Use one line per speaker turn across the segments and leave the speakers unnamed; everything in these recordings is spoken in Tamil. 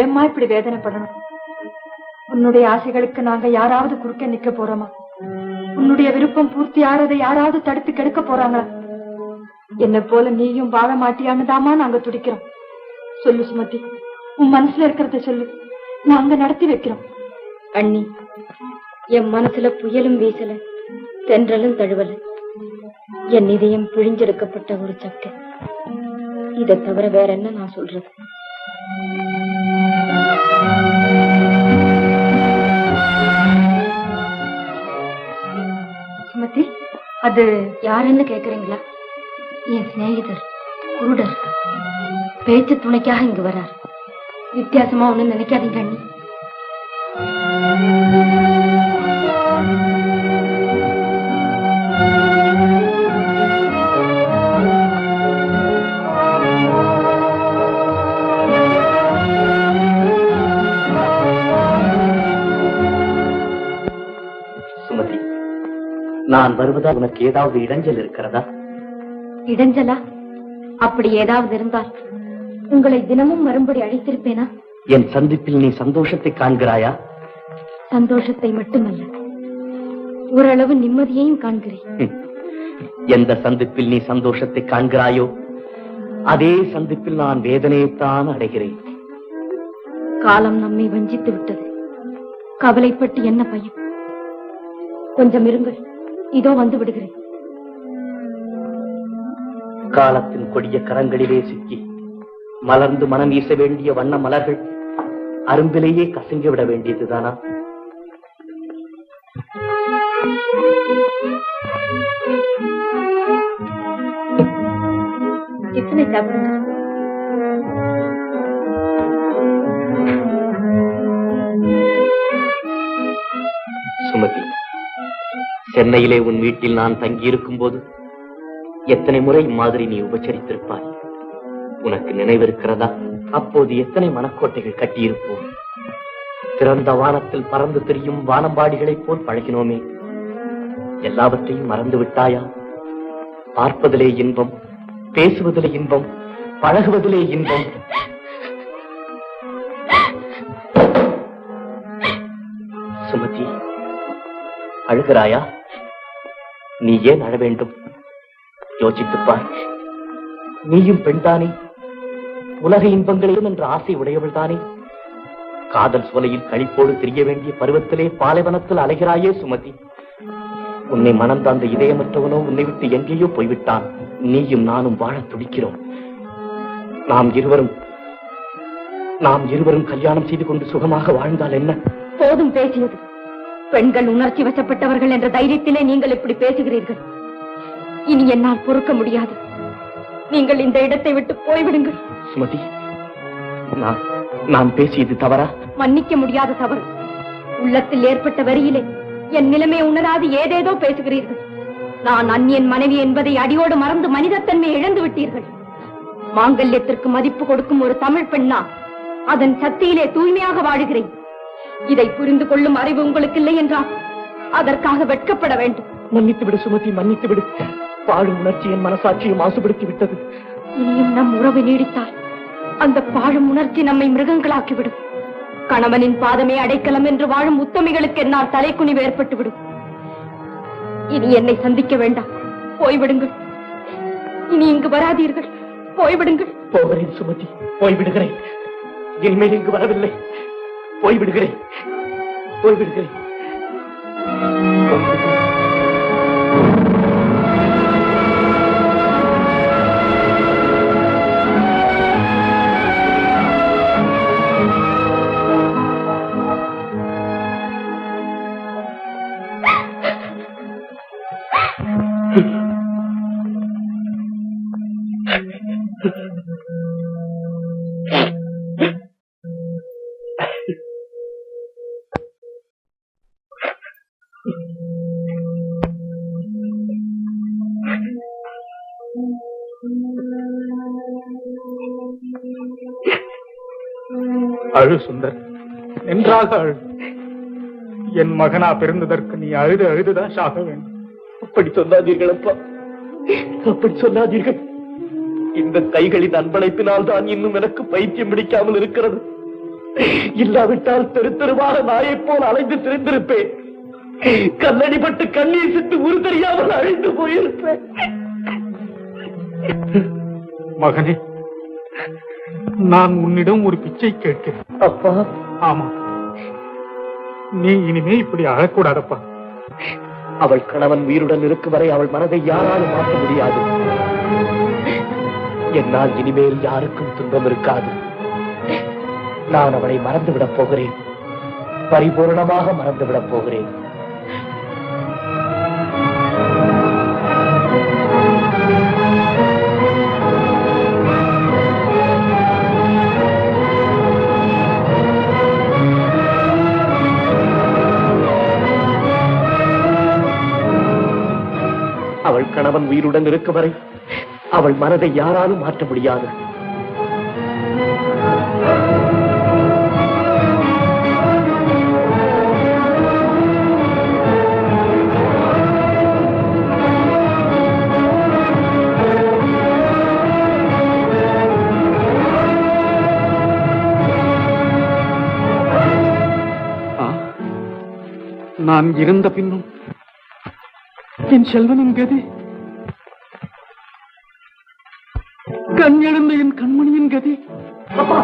ஏம்மா இப்படி வேதனைப்படணும்? உன்னுடைய ஆசைகளுக்கு நாங்க யாராவது குறுக்க நிக்க போறோமா? உன்னுடைய விருப்பம் பூர்த்தி ஆறதை யாராவது தடுத்து கெடுக்க போறாங்களா? என்ன போல நீயும் வாழ மாட்டியான்னுதாமா நாங்க துடிக்கிறோம். சொல்லு சுமதி, உன் மனசுல இருக்கிறத சொல்லு, நாங்க நடத்தி வைக்கிறோம்.
அண்ணி, என் மனசுல புயலும் வீசல, தென்றலும் தழுவல. என் இதயம் பிழிஞ்செடுக்கப்பட்ட ஒரு சக்கை. இதை தவிர வேற என்ன நான் சொல்றது?
சுமதி, அது
யாருன்னு கேக்குறீங்களா? என் சிநேகிதர் குருடர். பேச்சு துணைக்காக இங்கு வரார். வித்தியாசமா ஒண்ணு நினைக்காதீங்க அண்ணி.
சுமதி, நான் வருவதால் உனக்கு ஏதாவது இடைஞ்சல் இருக்கிறதா?
இடைஞ்சலா? அப்படி ஏதாவது இருந்தால் உங்களை தினமும் வரும்படி அழைத்திருப்பேனா?
என் சந்திப்பில் நீ சந்தோஷத்தை காண்கிறாயா?
சந்தோஷத்தை மட்டுமல்ல, ஓரளவு நிம்மதியையும் காண்கிறேன்.
எந்த சந்திப்பில் நீ சந்தோஷத்தை காண்கிறாயோ அதே சந்திப்பில் நான் வேதனையைத்தான் அடைகிறேன்.
காலம் நம்மை வஞ்சித்து விட்டது. கவலைப்பட்டு என்ன பயன்? கொஞ்சம் இருங்கள், இதோ வந்து விடுகிறேன்.
காலத்தின் கொடிய கரங்களிலே சிக்கி மலர்ந்து மனம் வீச வேண்டிய வண்ண மலர்கள் அரும்பிலேயே கசங்கி விட வேண்டியதுதானா?
இத்தனை சாப்பிடுங்க.
சுமதி, சென்னையிலே உன் வீட்டில் நான் தங்கியிருக்கும் போது எத்தனை முறை இம்மாதிரி நீ உபச்சரித்திருப்பாய். உனக்கு நினைவிருக்கிறதா? அப்போது எத்தனை மனக்கோட்டைகள் கட்டியிருப்போம். திறந்த வானத்தில் பறந்து திரியும் வானம்பாடிகளைப் போல் பழகினோமே. எல்லாவற்றையும் மறந்து விட்டாயா? பார்ப்பதிலே இன்பம், பேசுவதிலே இன்பம், பழகுவதிலே இன்பம். சுமதி, அழுகிறாயா? நீ ஏன் அழ வேண்டும்? யோசித்துப்பார். நீயும் பெண்தானே, உலக இன்பங்களையும் என்ற ஆசை உடையவள் தானே. காதல் சோலையில் கழிப்போடு திரிய வேண்டிய பருவத்திலே பாலைவனத்தில் அலைகிறாயே சுமதி. உன்னை மனம் தாழ்ந்த இதயமற்றவனோ உன்னை விட்டு எங்கேயோ போய்விட்டான். நீயும் நானும் வாழ துடிக்கிறோம். நாம் இருவரும் கல்யாணம் செய்து கொண்டு சுகமாக வாழ்ந்தால் என்ன?
போதும் பேசியது. பெண்கள் உணர்ச்சி வசப்பட்டவர்கள் என்ற தைரியத்திலே நீங்கள் இப்படி பேசுகிறீர்கள். இனி என்னால் பொறுக்க முடியாது. நீங்கள் இந்த இடத்தை விட்டு போய்விடுங்கள்.
சுமதி, நான் பேசியது தவறா?
மன்னிக்க முடியாத தவறு. உள்ளத்தில் ஏற்பட்ட வரியிலே என் நிலைமை உணராது ஏதேதோ பேசுகிறீர்கள். நான் அந்நியன் மனைவி என்பதை அடியோடு மறந்து மனிதத்தன்மையை இழந்து விட்டீர்கள். மாங்கல்யத்திற்கு மதிப்பு கொடுக்கும் ஒரு தமிழ் பெண்ணா அதன் சக்தியிலே தூய்மையாக வாழுகிறேன். இதை புரிந்து கொள்ளும் அறிவு உங்களுக்கு இல்லை என்றால் அதற்காக வெட்கப்பட வேண்டும்.
மன்னித்து விடு சுமதி, மன்னித்து விடு. பாழும் உணர்ச்சி என் மனசாட்சியை மாசுபடுத்தி விட்டது.
இனியும் நம் உறவு நீடித்தால் அந்த பாழும் உணர்ச்சி நம்மை மிருகங்களாக்கிவிடும். கணவனின் பாதமே அடைக்கலம் என்று வாழும் உத்தமிகளுக்கு என்னால் தலைக்குனிவு ஏற்பட்டுவிடும். இனி என்னை சந்திக்க வேண்டாம், போய்விடுங்கள். இனி இங்கு வராதீர்கள், போய்விடுங்கள்.
போகிறேன் சுமதி, போய்விடுகிறேன். இனிமேல் இங்கு வரவில்லை. போய்விடுகிறேன், போய்விடுகிறேன்.
அழு சுந்தர், நன்றாக அழு. என் மகனா பிறந்ததற்கு நீ அழுதுதான் சாக வேண்டும்.
அப்படி சொல்லாதீர்கள் அப்பா, அப்படி சொல்லாதீர்கள். இந்த கைகளின் அன்பழைப்பினால் தான் இன்னும் எனக்கு பைத்தியம் பிடிக்காமல் இருக்கிறது. இல்லாவிட்டால் தெரு தெருவாக நாயைப் போல் அலைந்து திரிந்திருப்பேன். கல்லடிப்பட்டு கண்ணீர் சிட்டு உரு தெரியாமல் அழிந்து போயிருப்பேன்.
மகனே, நான் உன்னிடம் ஒரு பிச்சை கேட்கிறேன்.
அப்பா.
ஆமா, நீ இனிமே இப்படி அழக்கூடாதப்பா.
அவள் கணவன் உயிருடன் இருக்கும் வரை அவள் மனதை யாராலும் மாற்ற முடியாது. என்னால் இனிமேல் யாருக்கும் துன்பம் இருக்காது. நான் அவளை மறந்துவிடப் போகிறேன். பரிபூர்ணமாக மறந்துவிடப் போகிறேன். அவள் கணவன் உயிருடன் இருக்கும் வரை அவள் மனதை யாராலும் மாற்ற முடியாது.
நான் இருந்த பின்னும் என் செல்வனின் கதி, கண் எழுந்த என் கண்மணியின் கதி.
அப்பா,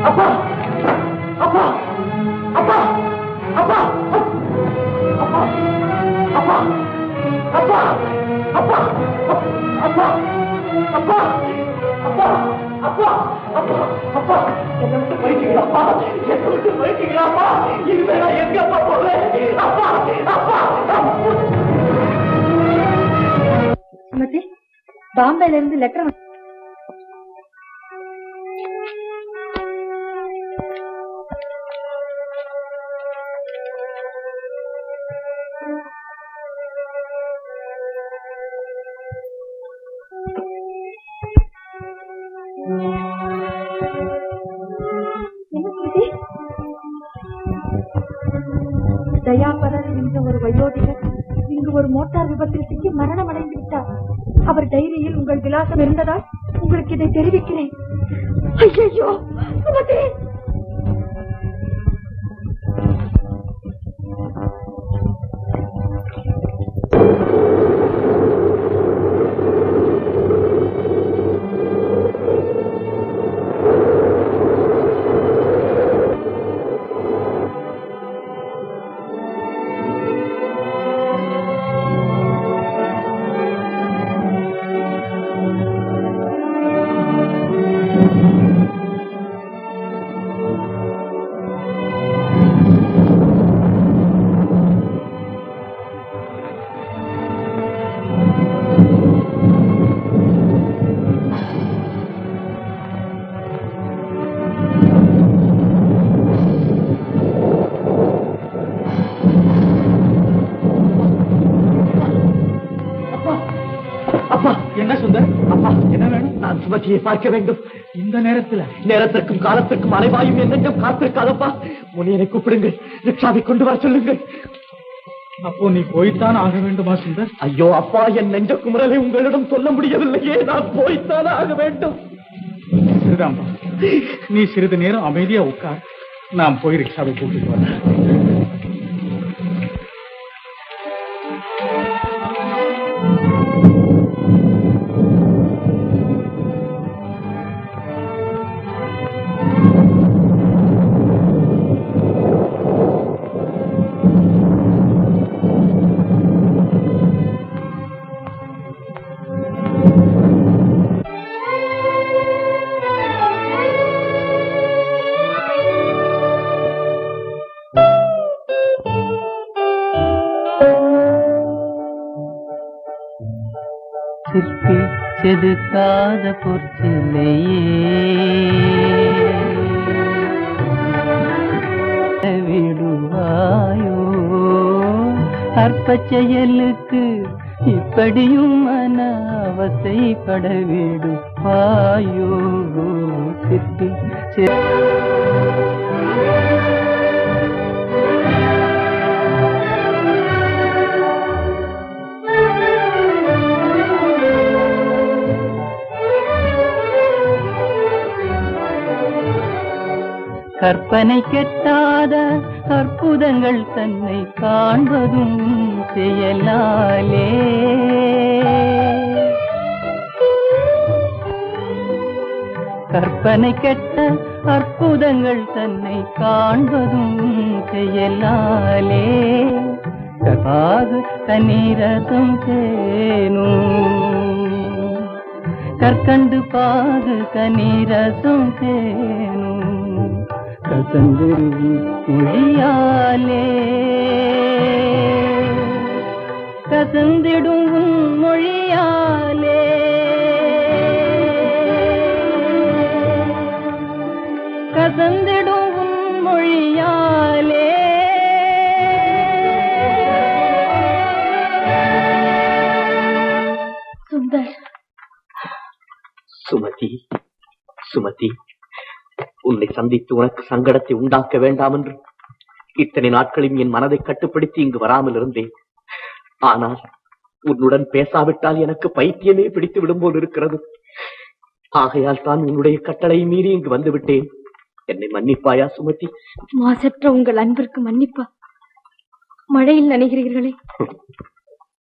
அப்பா, அப்பா, அப்பா, அப்பா, அப்பா, அப்பா, அப்பா, அப்பா, அப்பா, அப்பா, அப்பா, அப்பா, அப்பா, அப்பா, என்ன விட்டு போயிட்டீங்களாப்பா? என்ன விட்டு போயிட்டீங்களாப்பா? இனிமே நான் எங்கப்பா போவேன்? அப்பா, அப்பா,
சுமதி, பாம்பேல இருந்து லெட்டர். தயாபரர் என்ற ஒரு வயோதிகர் இங்கு ஒரு மோட்டார் விபத்தில் சிக்கி மரணம் அடைந்து விட்டார். அவர் டைரியில் உங்கள் விலாசம் இருந்ததால் உங்களுக்கு இதை தெரிவிக்கிறேன். ஐயோ சுமதி!
என்ன சுந்தர்? அப்பா, என்ன வேணும்?
நான் சுமதியை பார்க்க வேண்டும்.
இந்த நேரத்தில்?
நேரத்திற்கும் காலத்திற்கும் அலைவாயும் என் நெஞ்சம் காத்திருக்காதப்பா. முனியனை கூப்பிடுங்கள், ரிக்ஷாவை கொண்டு வர சொல்லுங்கள்.
அப்போ நீ போய்த்தான் ஆக வேண்டுமா சுந்தர்?
ஐயோ அப்பா, என் நெஞ்ச குமரலை உங்களிடம் சொல்ல முடியவில்லையே. நான் போய்த்தான் ஆக வேண்டும்.
சரிதான்பா, நீ சிறிது நேரம் அமைதியா உட்கார். நான் போய் ரிக்ஷாவை கூப்பிட்டு வரேன்.
சிற்பி செதுக்காத பொற்சிலையே விடுவாயோ, அற்ப செயலுக்கு இப்படியும் மன அவசைப்பட விடுவாயோ. சிற்பி கற்பனை கெட்டாத அற்புதங்கள் தன்னை காண்பதும் செயலாலே. கற்பனை கெட்ட அற்புதங்கள் தன்னை காண்பதும் செயலாலே. கபாது தண்ணீரசம் தேனும் கற்கண்டு பாது கனீரசம் தேனும் கசந்திடும் மொழியாலே. கசந்திடும் மொழியாலே. கசந்திடும் மொழியாலே.
சுந்தர்.
சுமதி, சுமதி, உன்னை சந்தித்து உனக்கு சங்கடத்தை உண்டாக்க வேண்டாம் என்று இத்தனை நாட்களையும் என் மனதை கட்டுப்படுத்தி இங்கு வராமல் இருந்தேன். ஆனால் உன்னுடன் பேசாவிட்டால் எனக்கு பைத்தியமே பிடித்து விடும் போல் இருக்கிறது. ஆகையால் தான் உன்னுடைய கட்டளை மீறி இங்கு வந்து விட்டேன். என்னை மன்னிப்பாயா சுமதி?
மாசற்ற உங்கள் அன்பிற்கு மன்னிப்பா? மழையில் நனைகிறீர்களே.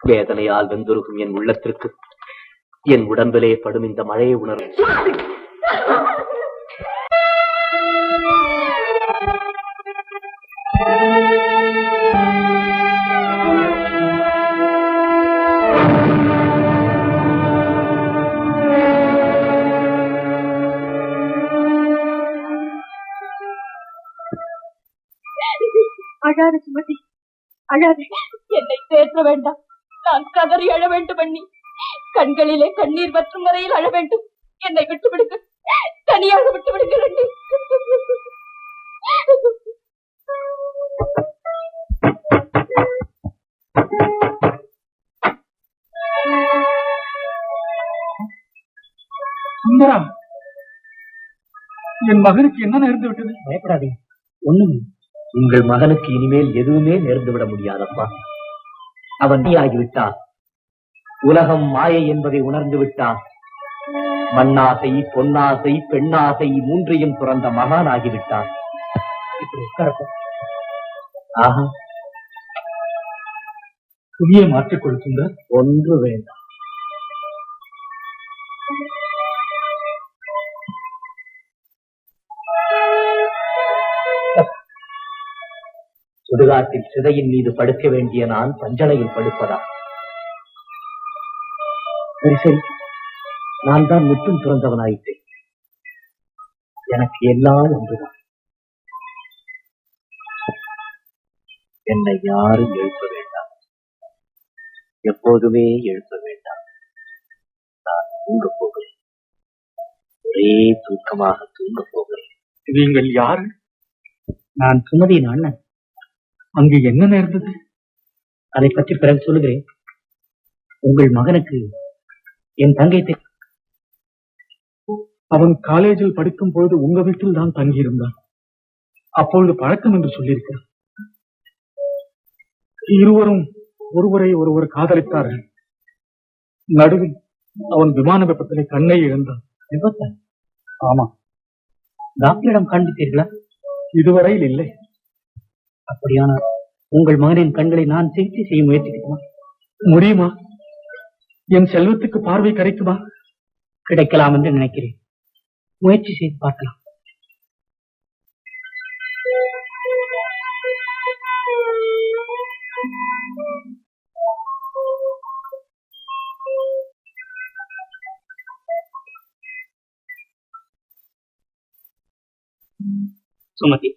வேதனையால் வெந்துருகும் என் உள்ளத்திற்கு என் உடம்பிலே படும் இந்த மழையை உணரும்.
அழாது சுமதி, அழாது. என்னை தேற்ற வேண்டாம். நான் கதறி அழ வேண்டும். பண்ணி கண்களிலே கண்ணீர் வற்றும் வரையில் அழ வேண்டும். என்னை விட்டு விடுங்க, தனியாக விட்டு விடுங்க.
சுந்தரா, என் மகனுக்கு என்ன நேர்ந்து விட்டது?
பயப்படாதே, ஒண்ணும். உங்கள் மகனுக்கு இனிமேல் எதுவுமே நேர்ந்து விட முடியாதப்பா. அவன் நீயாகிவிட்டான். உலகம் மாயை என்பதை உணர்ந்து விட்டான். மண்ணாசை, பொன்னாசை, பெண்ணாசை மூன்றையும் துறந்த மகான் ஆகிவிட்டான். ஆஹா,
புதிய மாற்றிக்கொள் சுந்தர்.
ஒன்று வேண்டாம். சுடுகாட்டில் சிதையின் மீது படுக்க வேண்டிய நான் பஞ்சனையில் படுப்பதா? சரி சரி, நான் தான் முற்றும் துறந்தவனாயிட்டேன். எனக்கு எல்லாம் ஒன்றுதான். என்னை யாரும் எழுப்ப வேண்டாம், எப்போதுமே எழுப்ப வேண்டாம். நான் தூங்க போகிறேன். ஒரே தூக்கமாக தூங்க போகிறேன்.
நீங்கள் யாரு?
நான் சுமதியின் அண்ணன்.
அங்கு என்ன நேர்ந்தது?
அதை பற்றி பிறகு சொல்லுகிறேன். உங்கள் மகனுக்கு என் தங்கை
அவன் காலேஜில் படிக்கும் பொழுது உங்க வீட்டில் தான் தங்கியிருந்தான். அப்பொழுது பழக்கம் என்று சொல்லியிருக்கிறார். இருவரும் ஒருவரை ஒருவர் காதலித்தார்கள். நடுவில் அவன் விமான விபத்திலே கண்ணை இழந்தான்.
விபத்து? ஆமா. டாக்டரிடம் காண்பித்தீர்களா?
இதுவரையில் இல்லை.
அப்படியானால் உங்கள் மகனின் கண்களை நான் சிகிச்சை செய்ய முயற்சிக்கணுமா?
முடியுமா? என் செல்வத்துக்கு பார்வை கிடைக்குமா?
கிடைக்கலாம் என்று நினைக்கிறேன். முயற்சி செய்து பார்க்கலாம். சுமதி,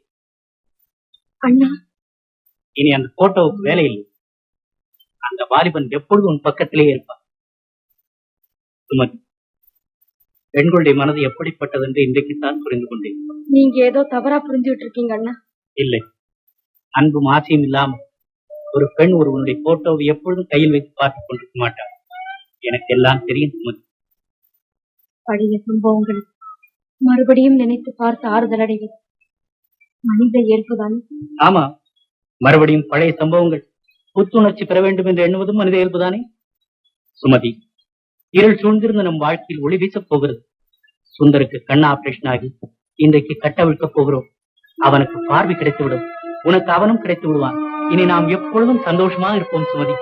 அண்ணா,
இனி அந்த போட்டோவுக்கு வேலை இல்லை. அந்த வாலிபன் எப்பொழுதும் உன் பக்கத்திலே இருப்பான். சுமதி, பெண்களுடைய மனது எப்படிப்பட்டது என்று இன்றைக்குத்தான் புரிந்து கொண்டேன்.
நீங்க ஏதோ தவறா புரிஞ்சுட்டு இருக்கீங்க அண்ணா.
இல்லை, அன்பும் ஆசையும் இல்லாமல் ஒரு பெண் ஒருவனுடைய போட்டோவை எப்பொழுதும் கையில் வைத்து பார்த்துக் கொண்டிருக்க மாட்டான். எனக்கு எல்லாம் தெரியும் சுமதி.
பழைய சம்பவங்கள் மறுபடியும் நினைத்து பார்த்து ஆறுதல் அடைவது மனித இயல்புதான்.
ஆமா, மறுபடியும் பழைய சம்பவங்கள் புத்துணர்ச்சி பெற வேண்டும் என்று எண்ணுவதும் மனித இயல்புதானே. சுமதி, இருள் சூழ்ந்திருந்த நம் வாழ்க்கையில் ஒளி வீசப் போகிறது. சுந்தருக்கு கண் ஆபரேஷன் ஆகி இன்றைக்கு கட்டவிழ்க்கப் போகிறோம்.
அவனுக்கு பார்வை கிடைத்துவிடும், உனக்கு அவனும் கிடைத்து விடுவான். இனி நாம் எப்பொழுதும் சந்தோஷமாக இருப்போம் Sumathi.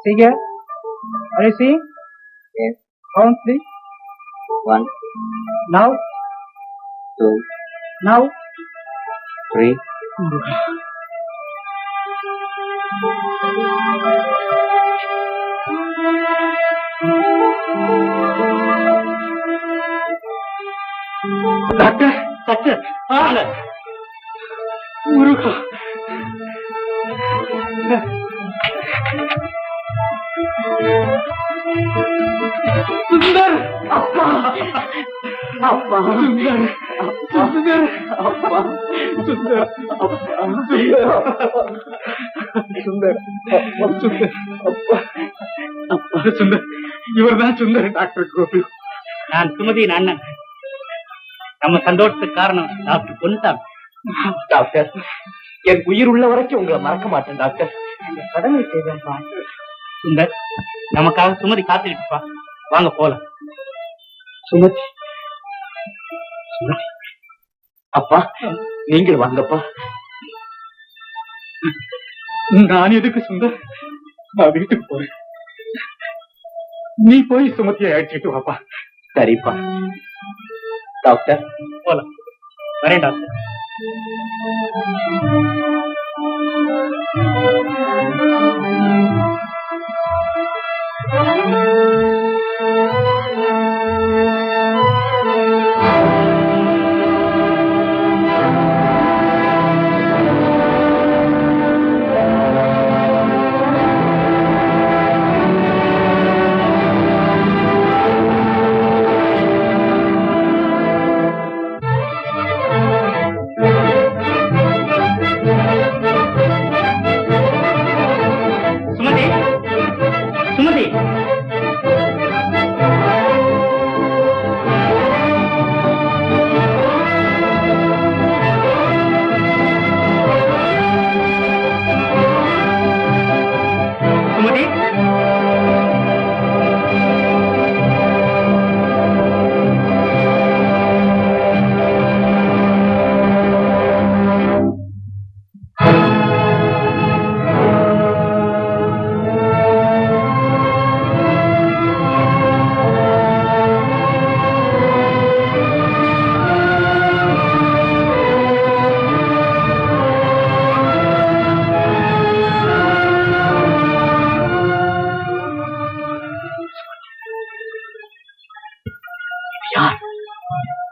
See here? Are you seeing?
Yes.
Count please.
1,
Now.
2,
Now.
3.
Doctor doctor முருகா சுந்தர் அப்பா அப்பா சுந்தர் சுந்தர் அப்பா சுந்தர் சுந்தர் சுந்தர் அப்பா அப்பா சுந்தர் இவர்தான் சுந்தர் டாக்டர் கோபி.
நான் சுமதியின் அண்ணன். நம்ம சந்தோஷத்துக்கு காரணம் டாக்டர் கொண்டான்.
டாக்டர், என் உயிர் உள்ள வரைக்கும் உங்களை மறக்க மாட்டேன் டாக்டர்.
கடமை செய்தேன்ப்பா. சுந்தர், நமக்காக சுமதி காத்துக்கிட்டுப்பா. வாங்க போலாம்.
சுமதி, சுமதி அப்பா, நீங்கள் வாங்கப்பா.
நான் எதுக்கு சுந்தர்? நான் வீட்டுக்கு போறேன். நீ போய் சுமதியை அழைச்சிட்டு வாப்பா.
சரிப்பா. டாக்டர்
போலாம். வரேன் டாக்டர்.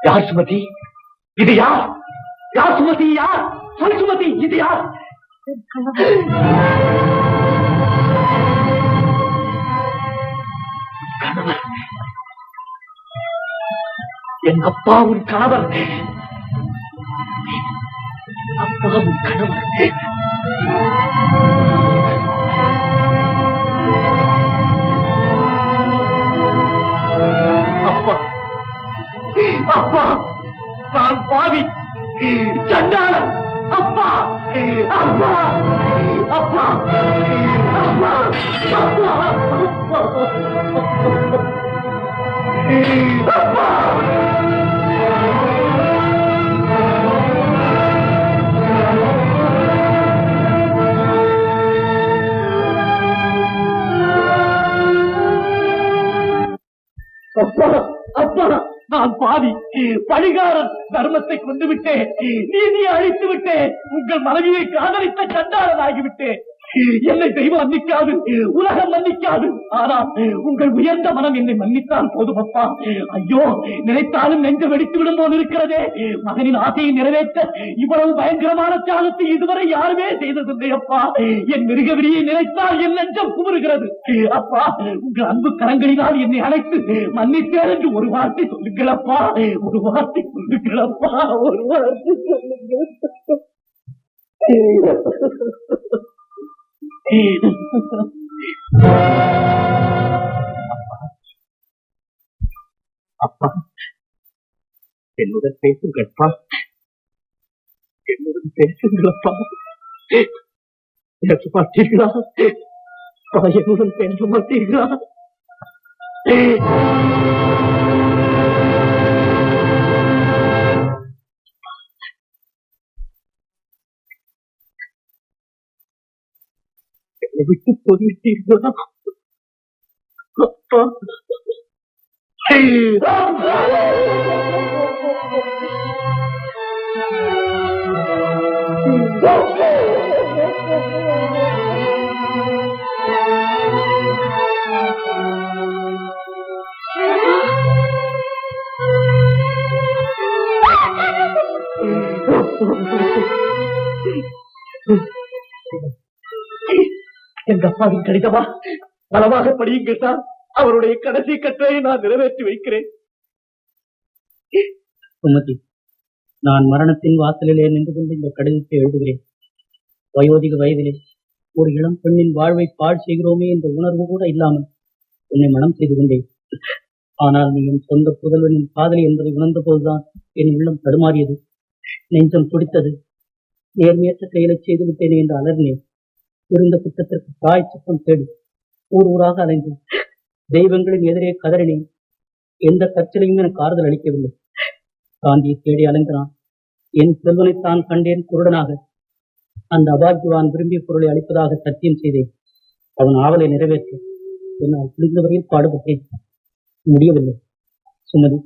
யார் சுமதி? இது யார்? யார் சுமதி? யார்? சொல் சுமதி, இது யார்? கணவர். என் அப்பாவின் கணவர். அப்பாவின் கணவர். அப்பா, அப்பா, நான் பாவி, சண்டாளன். அப்பா, அப்பா, அப்பா, அப்பா, அப்பா, அப்பா. அப்பா, அப்பா, நான் பாவி பழிகாரன். தர்மத்தை கொண்டு விட்டேன், நீதியை அழித்து விட்டேன், உங்கள் மனைவியை காதலித்த சண்டாளனாகிவிட்டேன். என்னை தெய்வம் மன்னிக்காது, உலகம் மன்னிக்காது. ஆனால் உங்கள் உயர்ந்த மனம் என்னை மன்னித்தால் போதும் அப்பா. ஐயோ, நினைத்தாலும் நெஞ்சு வெடித்து விடும் போது இருக்கிறதே. மகனின் ஆசையை நிறைவேற்ற இவ்வளவு பயங்கரமான தியாகத்தை இதுவரை யாருமே செய்ததில்லை அப்பா. என் மிருகவிரியை நினைத்தால் என் நெஞ்சம் குமுறுகிறது. அப்பா, உங்கள் அன்பு கரங்களினால் என்னை அழைத்து மன்னித்தேன் என்று ஒரு வார்த்தை சொல்லுங்கள் அப்பா. ஒரு வார்த்தை சொல்லுங்கள் அப்பா. ஒரு வார்த்தை சொல்லுங்கள். அப்பா, என்னுடன் பேசுங்கப்பா, என்னுடன் பேசுங்களப்பா. பேச மாட்டீர்களா? என்னுடன் பேச மாட்டீர்களா? விட்டு போய்விட்டீர்களா அப்பா? எங்க அப்பாவின் கடிதமா? பலமாக படியுங்கள் சார். அவருடைய கடைசி கட்டளையை நான் நிறைவேற்றி வைக்கிறேன்.
சுமதி, நான் மரணத்தின் வாசலிலே நின்று கொண்டு இந்த கடிதத்தை எழுதுகிறேன். வயோதிக வயதிலே ஒரு இளம் பெண்ணின் வாழ்வை பாழ் செய்கிறோமே என்ற உணர்வு கூட இல்லாமல் உன்னை மனம் செய்து கொண்டேன். ஆனால் நீ என் சொந்த புதல்வனின் காதலி என்பதை உணர்ந்த போதுதான் என் உள்ளம் தடுமாறியது, நெஞ்சம் துடித்தது. நேர்மையற்ற செயலை செய்து விட்டேனே என்று அலர்னேன். இருந்த குற்றத்திற்கு தாய் சுத்தம் தேடி ஊர் ஊராக அலைந்தேன். தெய்வங்களின் எதிரே கதறினேன். எந்த கற்சிலையும் எனக்கு ஆறுதல் அளிக்கவில்லை. காந்தியை தேடி அலைந்தான். என் செல்வனைத்தான் கண்டேன் குருடனாக. அந்த அபாகியவான் விரும்பிய பொருளை அளிப்பதாக சத்தியம் செய்தேன். அவன் ஆவலை நிறைவேற்ற என்னால் முடிந்தவரையில் பாடுபட்டேன். முடியவில்லை. சுமதி,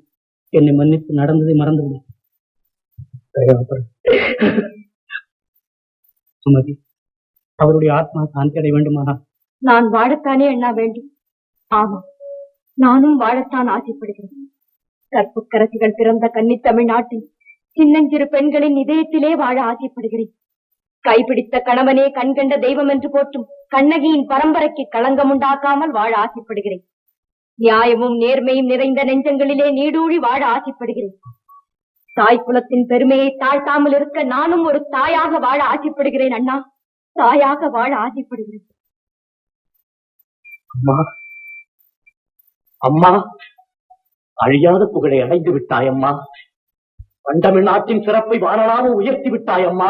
என்னை மன்னித்து நடந்ததை மறந்துவிடு. சுமதி, அவருடைய ஆத்மா சாந்தி அடைய வேண்டுமானா?
நான் வாழத்தானே அண்ணா வேண்டும். ஆமா, நானும் வாழத்தான் ஆசைப்படுகிறேன். கற்புக்கரசிகள் பிறந்த கன்னி தமிழ்நாட்டில் சின்னஞ்சிறு பெண்களின் இதயத்திலே வாழ ஆசைப்படுகிறேன். கைப்பிடித்த கணவனே கண்கண்ட தெய்வம் என்று போற்றும் கண்ணகியின் பரம்பரைக்கு களங்கம் உண்டாக்காமல் வாழ ஆசைப்படுகிறேன். நியாயமும் நேர்மையும் நிறைந்த நெஞ்சங்களிலே நீடூழி வாழ ஆசைப்படுகிறேன். தாய் குலத்தின் பெருமையை தாழ்த்தாமல் இருக்க நானும் ஒரு தாயாக வாழ ஆசைப்படுகிறேன் அண்ணா. தாயாக வாழ ஆசைப்படுகிறேன்.
அம்மா, அம்மா, அழியாத புகழை அடைந்து விட்டாயம்மா. பண்டமிழ்நாட்டின் சிறப்பை வானலாக உயர்த்தி விட்டாயம்மா.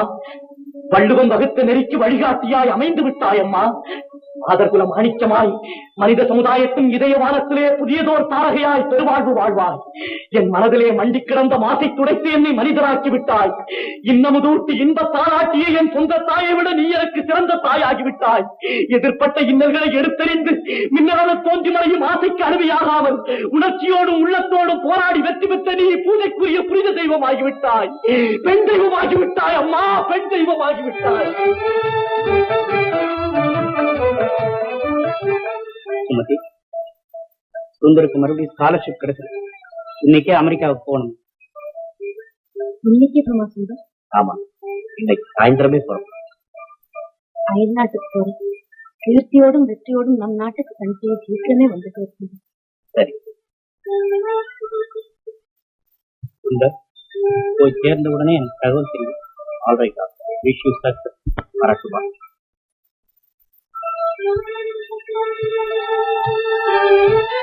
வள்ளுவம் வகுத்த நெறிக்கு வழிகாட்டியாய் அமைந்து விட்டாயம்மா. ஆதர்குல மாணிக்கமாய் மனித சமுதாயத்தின் இதயவானத்திலே புதியதோர் தாரகையாய் பெருவாழ்வு வாழ்வாய். என் மனதிலே மண்டி கிடந்த மாசை துடைத்து என்னை மனிதராக்கி விட்டாய். இன்னமுதூட்டி இன்ப தாராட்டிய என் சொந்த தாயை விட நீ எனக்கு சிறந்த தாயாகிவிட்டாய். எதிர்ப்பட்ட இன்னல்களை எடுத்தறிந்து மின்னலான தோன்றி மறையும் ஆசைக்கு அருவியாகாமல் உணர்ச்சியோடும் உள்ளத்தோடும் போராடி வெற்றி பெற்ற நீ பூஜைக்குரிய புனித தெய்வமாகிவிட்டாய். பெண் தெய்வமாகிவிட்டாய் அம்மா, பெண் தெய்வமாகிவிட்டாய்.
சுமதி, சுந்தருக்கு மறுபடியும் ஸ்காலர்ஷிப் கிடைச்சது. இன்னைக்கே அமெரிக்காவுக்கு போகணும்.
இன்னைக்கு போமா சுந்தர்?
ஆமா, இன்னைக்கு சாயந்தரமே போறோம்.
அயல் நாட்டுக்கு போறோம். கீர்த்தியோடும் வெற்றியோடும் நம் நாட்டுக்கு தனித்தையோ சீக்கிரமே வந்து சேர்த்து.
சரி சுந்தர், போய் சேர்ந்த உடனே எனக்கு தகவல் தெரியும். Alright, wish you success. வரட்டுமா?
Thank you.